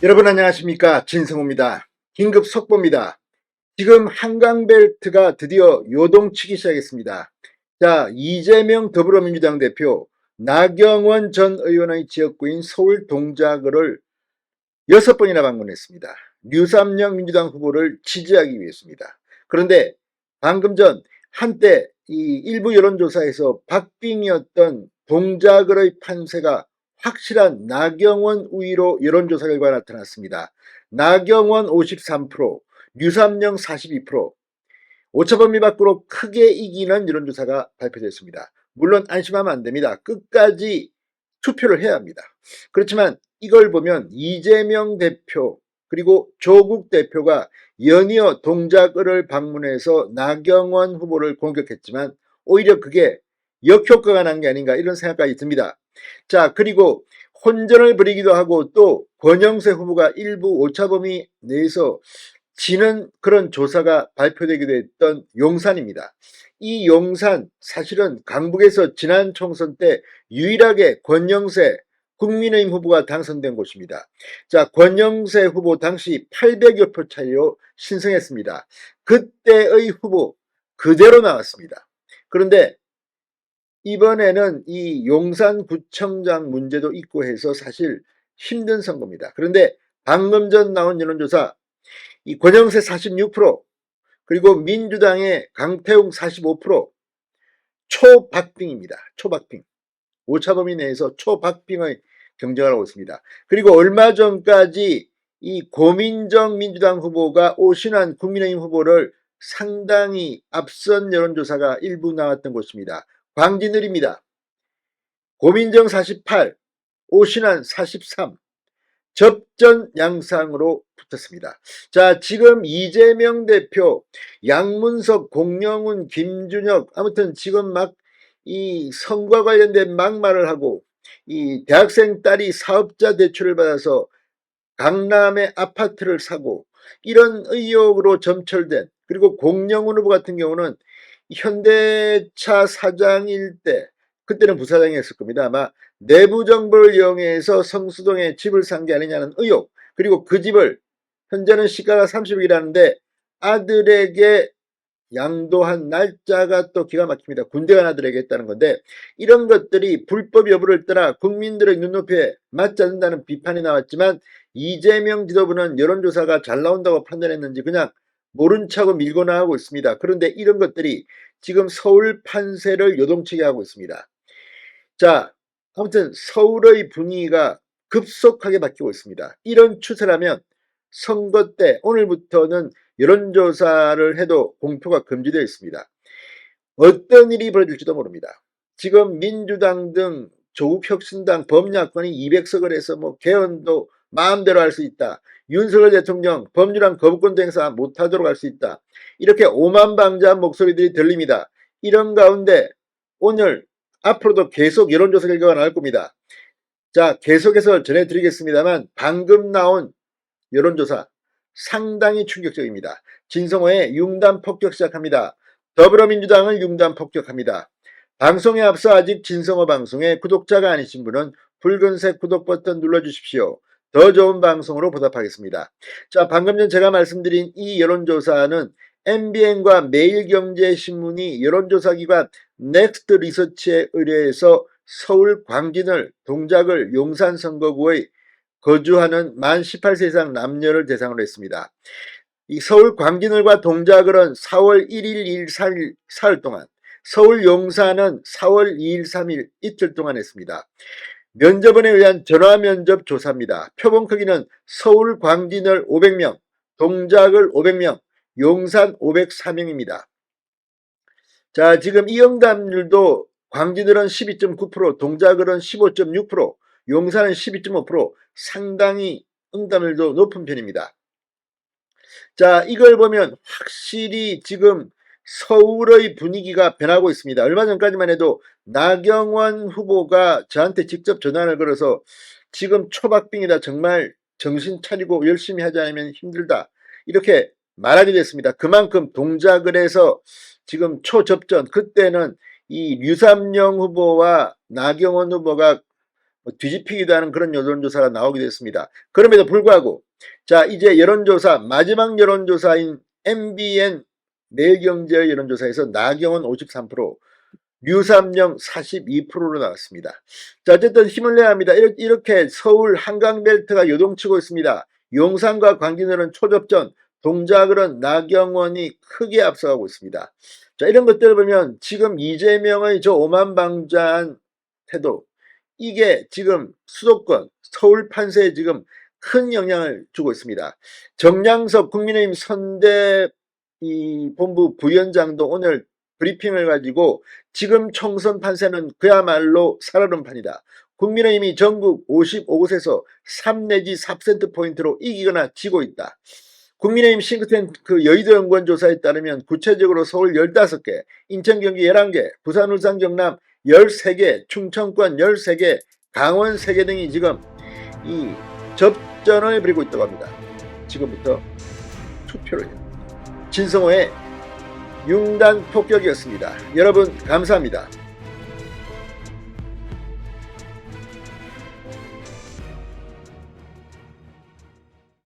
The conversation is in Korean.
여러분 안녕하십니까, 진성호입니다. 긴급 속보입니다. 지금 한강벨트가 드디어 요동치기 시작했습니다. 자, 이재명 더불어민주당 대표, 나경원 전 의원의 지역구인 서울 동작을 6번이나 방문했습니다. 류삼영 민주당 후보를 지지하기 위해서입니다. 그런데 방금 전 한때 이 일부 여론조사에서 박빙이었던 동작의 판세가 확실한 나경원 우위로 여론조사 결과 나타났습니다. 나경원 53%, 류삼영 42%, 오차범위 밖으로 크게 이기는 여론조사가 발표됐습니다. 물론 안심하면 안 됩니다. 끝까지 투표를 해야 합니다. 그렇지만 이걸 보면 이재명 대표 그리고 조국 대표가 연이어 동작을 방문해서 나경원 후보를 공격했지만 오히려 그게 역효과가 난 게 아닌가 이런 생각까지 듭니다. 자, 그리고 혼전을 부리기도 하고 또 권영세 후보가 일부 오차범위 내에서 지는 그런 조사가 발표되기도 했던 용산입니다. 이 용산 사실은 강북에서 지난 총선 때 유일하게 권영세 국민의힘 후보가 당선된 곳입니다. 자, 권영세 후보 당시 800여 표 차이로 신승했습니다. 그때의 후보 그대로 나왔습니다. 그런데 이번에는 이 용산구청장 문제도 있고 해서 사실 힘든 선거입니다. 그런데 방금 전 나온 여론조사 이 권영세 46%, 그리고 민주당의 강태웅 45%, 초박빙입니다. 초박빙. 오차범위 내에서 초박빙의 경쟁을 하고 있습니다. 그리고 얼마 전까지 이 고민정 민주당 후보가 오신환 국민의힘 후보를 상당히 앞선 여론조사가 일부 나왔던 곳입니다. 광진을입니다. 고민정 48, 오신환 43, 접전 양상으로 붙었습니다. 자, 지금 이재명 대표, 양문석, 공영훈, 김준혁, 아무튼 지금 막 이 선거와 관련된 막말을 하고 이 대학생 딸이 사업자 대출을 받아서 강남의 아파트를 사고 이런 의혹으로 점철된, 그리고 공영훈 후보 같은 경우는 현대차 사장일 때, 그때는 부사장이었을 겁니다. 아마 내부 정보를 이용해서 성수동에 집을 산 게 아니냐는 의혹, 그리고 그 집을 현재는 시가가 30억이라는데 아들에게 양도한 날짜가 또 기가 막힙니다. 군대 간 아들에게 했다는 건데, 이런 것들이 불법 여부를 떠나 국민들의 눈높이에 맞지 않는다는 비판이 나왔지만 이재명 지도부는 여론조사가 잘 나온다고 판단했는지 그냥 모른 척하고 밀고 나가고 있습니다. 그런데 이런 것들이 지금 서울 판세를 요동치게 하고 있습니다. 자, 아무튼 서울의 분위기가 급속하게 바뀌고 있습니다. 이런 추세라면 선거 때 오늘부터는 여론조사를 해도 공표가 금지되어 있습니다. 어떤 일이 벌어질지도 모릅니다. 지금 민주당 등 조국혁신당 범야권이 200석을 해서 뭐 개헌도 마음대로 할 수 있다. 윤석열 대통령 법률안 거부권도 행사 못하도록 할 수 있다. 이렇게 오만방자한 목소리들이 들립니다. 이런 가운데 오늘 앞으로도 계속 여론조사 결과가 나올 겁니다. 자, 계속해서 전해드리겠습니다만 방금 나온 여론조사 상당히 충격적입니다. 진성호의 융단 폭격 시작합니다. 더불어민주당을 융단 폭격합니다. 방송에 앞서 아직 진성호 방송에 구독자가 아니신 분은 붉은색 구독 버튼 눌러주십시오. 더 좋은 방송으로 보답하겠습니다. 자, 방금 전 제가 말씀드린 이 여론조사는 MBN과 매일경제신문이 여론조사기관 넥스트 리서치에 의뢰해서 서울 광진을, 동작을, 용산 선거구의 거주하는 만 18세 이상 남녀를 대상으로 했습니다. 이 서울 광진을과 동작을은 4월 1일, 2일, 4일, 사흘 동안, 서울 용산은 4월 2일, 3일 이틀 동안 했습니다. 면접원에 의한 전화 면접 조사입니다. 표본 크기는 서울 광진을 500명, 동작을 500명, 용산 504명입니다. 자, 지금 이 응답률도 광진을은 12.9%, 동작을은 15.6%, 용산은 12.5%, 상당히 응답률도 높은 편입니다. 자, 이걸 보면 확실히 지금 서울의 분위기가 변하고 있습니다. 얼마 전까지만 해도 나경원 후보가 저한테 직접 전화를 걸어서 지금 초박빙이다, 정말 정신 차리고 열심히 하지 않으면 힘들다, 이렇게 말하게 됐습니다. 그만큼 동작을 해서 지금 초접전, 그때는 이 류삼영 후보와 나경원 후보가 뒤집히기도 하는 그런 여론조사가 나오기도 했습니다. 그럼에도 불구하고 자 이제 여론조사 마지막 여론조사인 MBN 매일경제 여론조사에서 나경원 53%, 류삼영 42%로 나왔습니다. 자 어쨌든 힘을 내야 합니다. 이렇게 서울 한강벨트가 요동치고 있습니다. 용산과 광진을은 초접전, 동작을은 나경원이 크게 앞서가고 있습니다. 자 이런 것들을 보면 지금 이재명의 저 오만방자한 태도, 이게 지금 수도권 서울 판세에 지금 큰 영향을 주고 있습니다. 정량석 국민의힘 선대 본부 부위원장도 오늘 브리핑을 가지고 지금 총선 판세는 그야말로 살얼음판이다. 국민의힘이 전국 55곳에서 3 내지 4%포인트로 이기거나 지고 있다. 국민의힘 싱크탱크 여의도 연구원 조사에 따르면 구체적으로 서울 15개, 인천 경기 11개, 부산 울산 경남 13개, 충청권 13개, 강원 3개 등이 지금 이 접전을 벌이고 있다고 합니다. 지금부터 투표를 해요. 진성호의 융단 폭격이었습니다. 여러분 감사합니다.